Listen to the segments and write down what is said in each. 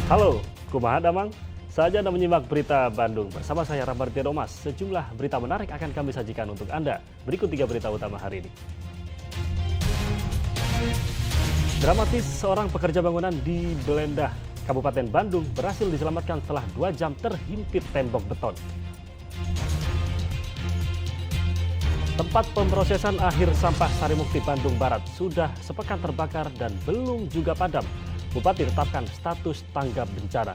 Halo, kumaha damang? Saja Anda menyimak berita Bandung bersama saya Ramarti Romas. Sejumlah berita menarik akan kami sajikan untuk Anda. Berikut 3 berita utama hari ini. Dramatis seorang pekerja bangunan di Belendah, Kabupaten Bandung berhasil diselamatkan setelah 2 jam terhimpit tembok beton. Tempat pemrosesan akhir sampah Sarimukti Bandung Barat sudah sepekan terbakar dan belum juga padam. Bupati tetapkan status tanggap bencana.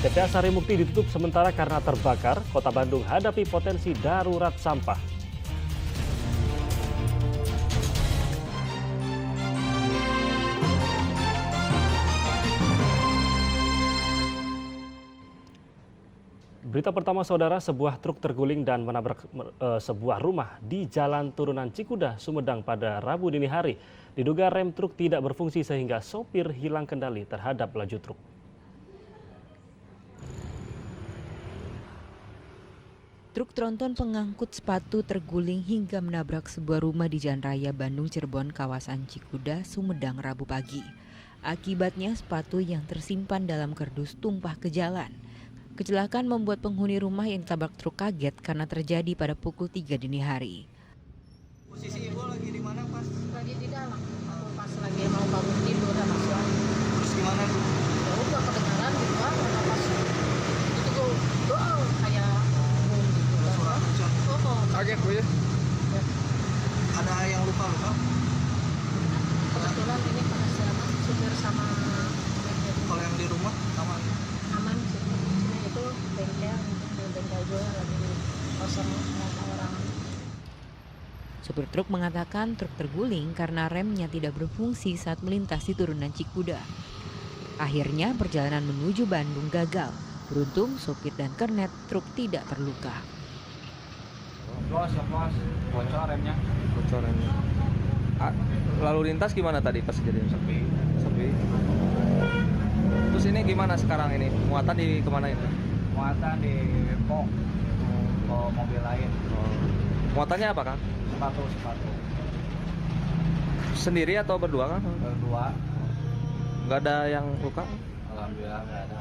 TPA Sarimukti ditutup sementara karena terbakar. Kota Bandung hadapi potensi darurat sampah. Berita pertama saudara, sebuah truk terguling dan menabrak sebuah rumah di Jalan Turunan Cikuda, Sumedang pada Rabu dini hari. Diduga rem truk tidak berfungsi sehingga sopir hilang kendali terhadap laju truk. Truk tronton pengangkut sepatu terguling hingga menabrak sebuah rumah di Jalan Raya Bandung Cirebon kawasan Cikuda, Sumedang Rabu pagi. Akibatnya sepatu yang tersimpan dalam kardus tumpah ke jalan. Kecelakaan membuat penghuni rumah yang ditabrak truk kaget karena terjadi pada pukul 3 dini hari. Posisi ibu lagi di mana pas? Lagi di dalam, pas lagi mau bangun tidur sama suami. Terus gimana bu? Ya udah kedengaran gitu kan, udah pas itu doa kayak boom gitu. Suara hujan. Kaget bu ya? Ya. Ada yang luka? Kebetulan ini karena siapa supir sama Kalau yang di rumah aman? aman sih. Ini itu bengkel juga lagi kosong sama orang. Sopir truk mengatakan truk terguling karena remnya tidak berfungsi saat melintasi turunan Cikuda. Akhirnya perjalanan menuju Bandung gagal. Beruntung sopir dan kernet truk tidak terluka. Bocor remnya. Bocor remnya. Lalu lintas gimana tadi pas kejadian? Sepi. Terus ini gimana sekarang ini? Muatan di kemana ini? Muatan di Depok ke mobil lain. Muatannya apa Kang? Sepatu Sendiri atau berdua Kang? berdua. Nggak ada yang luka? Alhamdulillah nggak ada.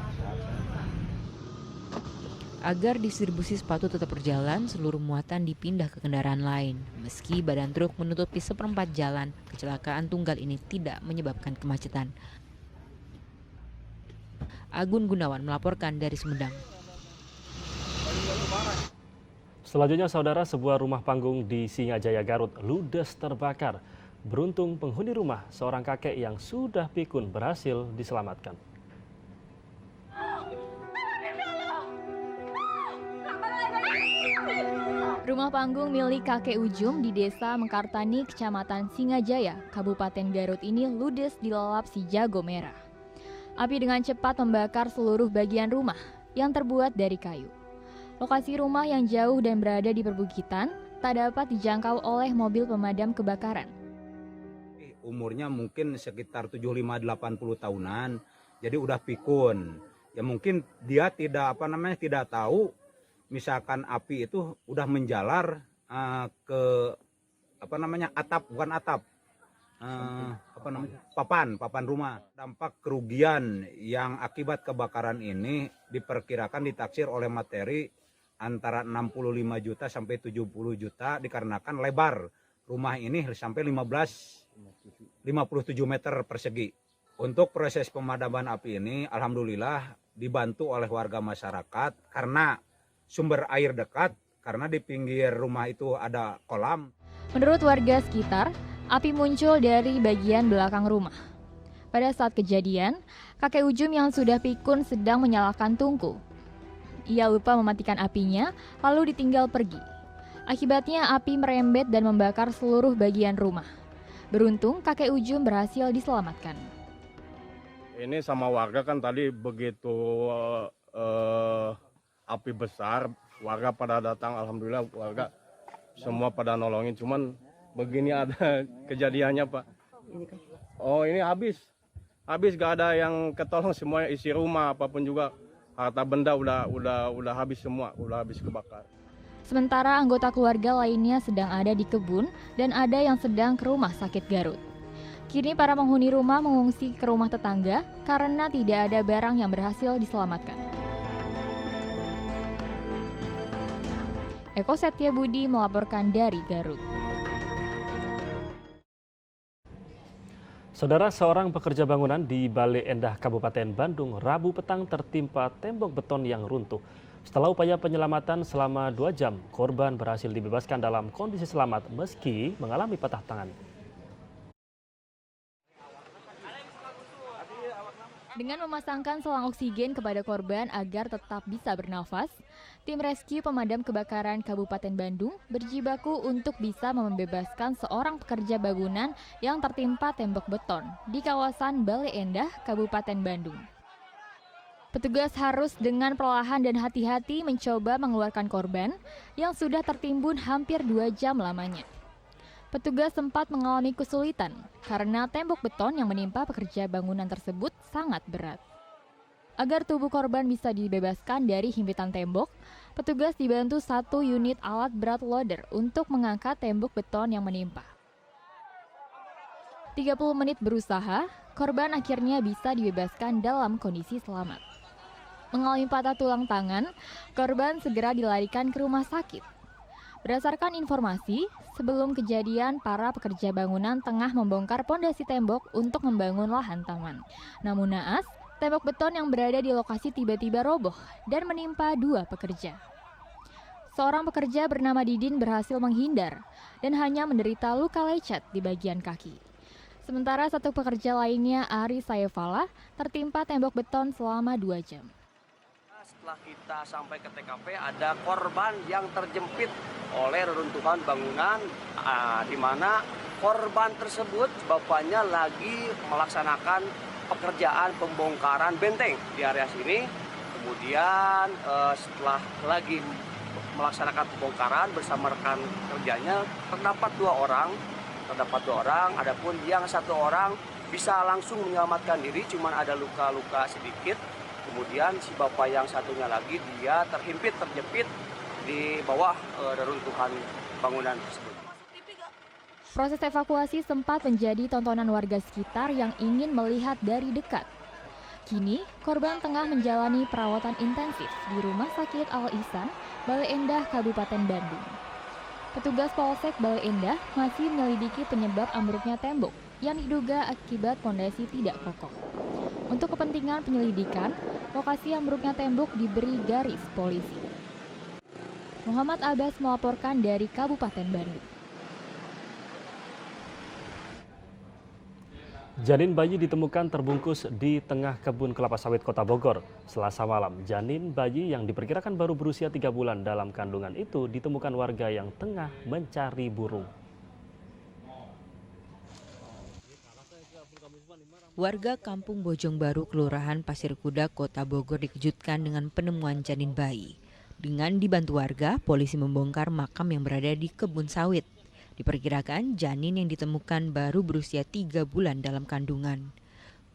Agar distribusi sepatu tetap berjalan, seluruh muatan dipindah ke kendaraan lain. Meski badan truk menutupi seperempat jalan, kecelakaan tunggal ini tidak menyebabkan kemacetan. Agun Gunawan melaporkan dari Sumedang. Selanjutnya saudara, sebuah rumah panggung di Singajaya Garut ludes terbakar. Beruntung penghuni rumah, seorang kakek yang sudah pikun berhasil diselamatkan. Rumah panggung milik kakek Ujum di Desa Mengkartani, Kecamatan Singajaya, Kabupaten Garut ini ludes dilalap si jago merah. Api dengan cepat membakar seluruh bagian rumah yang terbuat dari kayu. Lokasi rumah yang jauh dan berada di perbukitan tak dapat dijangkau oleh mobil pemadam kebakaran. Umurnya mungkin sekitar 75-80 tahunan. Jadi udah pikun. Ya mungkin dia tidak tahu misalkan api itu udah menjalar ke atap, bukan atap. Papan rumah. Dampak kerugian yang akibat kebakaran ini diperkirakan ditaksir oleh materi antara 65 juta sampai 70 juta dikarenakan lebar rumah ini sampai 57 meter persegi. Untuk proses pemadaman api ini alhamdulillah dibantu oleh warga masyarakat karena sumber air dekat, karena di pinggir rumah itu ada kolam. Menurut warga sekitar, api muncul dari bagian belakang rumah. Pada saat kejadian, kakek Ujum yang sudah pikun sedang menyalakan tungku. Ia lupa mematikan apinya, lalu ditinggal pergi. Akibatnya api merembet dan membakar seluruh bagian rumah. Beruntung kakek Ujum berhasil diselamatkan. Ini sama warga kan tadi begitu api besar, warga pada datang, alhamdulillah warga semua pada nolongin, cuman begini ada kejadiannya Pak. Oh ini habis gak ada yang ketolong, semuanya isi rumah apapun juga harta benda udah habis semua, udah habis kebakar. Sementara anggota keluarga lainnya sedang ada di kebun dan ada yang sedang ke rumah sakit Garut. Kini para penghuni rumah mengungsi ke rumah tetangga karena tidak ada barang yang berhasil diselamatkan. Eko Setyabudi melaporkan dari Garut. Saudara, seorang pekerja bangunan di Bale Endah, Kabupaten Bandung, Rabu petang tertimpa tembok beton yang runtuh. Setelah upaya penyelamatan selama 2 jam, korban berhasil dibebaskan dalam kondisi selamat meski mengalami patah tangan. Dengan memasangkan selang oksigen kepada korban agar tetap bisa bernafas, tim rescue pemadam kebakaran Kabupaten Bandung berjibaku untuk bisa membebaskan seorang pekerja bangunan yang tertimpa tembok beton di kawasan Bale Endah, Kabupaten Bandung. Petugas harus dengan perlahan dan hati-hati mencoba mengeluarkan korban yang sudah tertimbun hampir 2 jam lamanya. Petugas sempat mengalami kesulitan karena tembok beton yang menimpa pekerja bangunan tersebut sangat berat. Agar tubuh korban bisa dibebaskan dari himpitan tembok, petugas dibantu 1 unit alat berat loader untuk mengangkat tembok beton yang menimpa. 30 menit berusaha, korban akhirnya bisa dibebaskan dalam kondisi selamat. Mengalami patah tulang tangan, korban segera dilarikan ke rumah sakit. Berdasarkan informasi, sebelum kejadian para pekerja bangunan tengah membongkar pondasi tembok untuk membangun lahan taman. Namun naas, tembok beton yang berada di lokasi tiba-tiba roboh dan menimpa 2 pekerja. Seorang pekerja bernama Didin berhasil menghindar dan hanya menderita luka lecet di bagian kaki. Sementara 1 pekerja lainnya, Ari Sayefala, tertimpa tembok beton selama 2 jam. Setelah kita sampai ke TKP, ada korban yang terjepit oleh reruntuhan bangunan, di mana korban tersebut bapaknya lagi melaksanakan pekerjaan pembongkaran benteng di area sini. Kemudian setelah lagi melaksanakan pembongkaran bersama rekan kerjanya, terdapat 2 orang. Adapun yang 1 orang bisa langsung menyelamatkan diri, cuman ada luka-luka sedikit. Kemudian si bapak yang satunya lagi dia terjepit di bawah reruntuhan bangunan tersebut. Proses evakuasi sempat menjadi tontonan warga sekitar yang ingin melihat dari dekat. Kini, korban tengah menjalani perawatan intensif di Rumah Sakit Al-Ihsan, Bale Endah, Kabupaten Bandung. Petugas Polsek Bale Endah masih menyelidiki penyebab ambruknya tembok yang diduga akibat pondasi tidak kokoh. Untuk kepentingan penyelidikan, lokasi ambruknya tembok diberi garis polisi. Muhammad Abbas melaporkan dari Kabupaten Bandung. Janin bayi ditemukan terbungkus di tengah kebun kelapa sawit Kota Bogor. Selasa malam, janin bayi yang diperkirakan baru berusia 3 bulan dalam kandungan itu ditemukan warga yang tengah mencari burung. Warga Kampung Bojong Baru, Kelurahan Pasir Kuda, Kota Bogor dikejutkan dengan penemuan janin bayi. Dengan dibantu warga, polisi membongkar makam yang berada di kebun sawit. Diperkirakan janin yang ditemukan baru berusia 3 bulan dalam kandungan.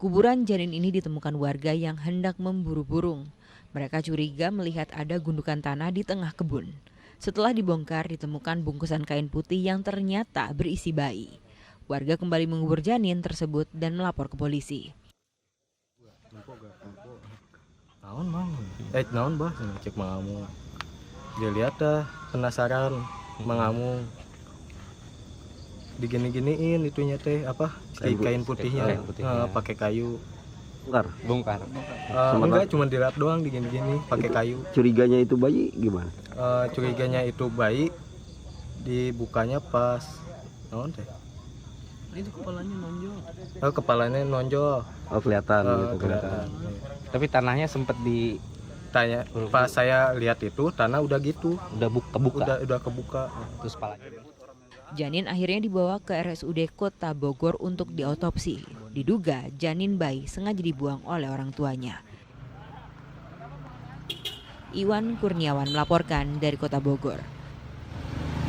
Kuburan janin ini ditemukan warga yang hendak memburu burung. Mereka curiga melihat ada gundukan tanah di tengah kebun. Setelah dibongkar, ditemukan bungkusan kain putih yang ternyata berisi bayi. Warga kembali mengubur janin tersebut dan melapor ke polisi. Naon bah, cek mangamu. Dia lihat dah, penasaran, mangamu. Digini-giniin itunya teh apa? Kain putihnya, pakai kayu. Bongkar. Enggak, cuma dilihat doang digini-gini, pakai kayu. Curiganya itu bayi gimana? Curiganya itu bayi, dibukanya pas naon teh? Itu kepalanya nonjol. Kepalanya nonjol. Oh, kelihatan gitu. Kelihatan. Tapi tanahnya sempat Tanya, pas saya lihat itu tanah udah gitu. udah kebuka. Udah kebuka. Terus palanya. Janin akhirnya dibawa ke RSUD Kota Bogor untuk diotopsi. Diduga janin bayi sengaja dibuang oleh orang tuanya. Iwan Kurniawan melaporkan dari Kota Bogor.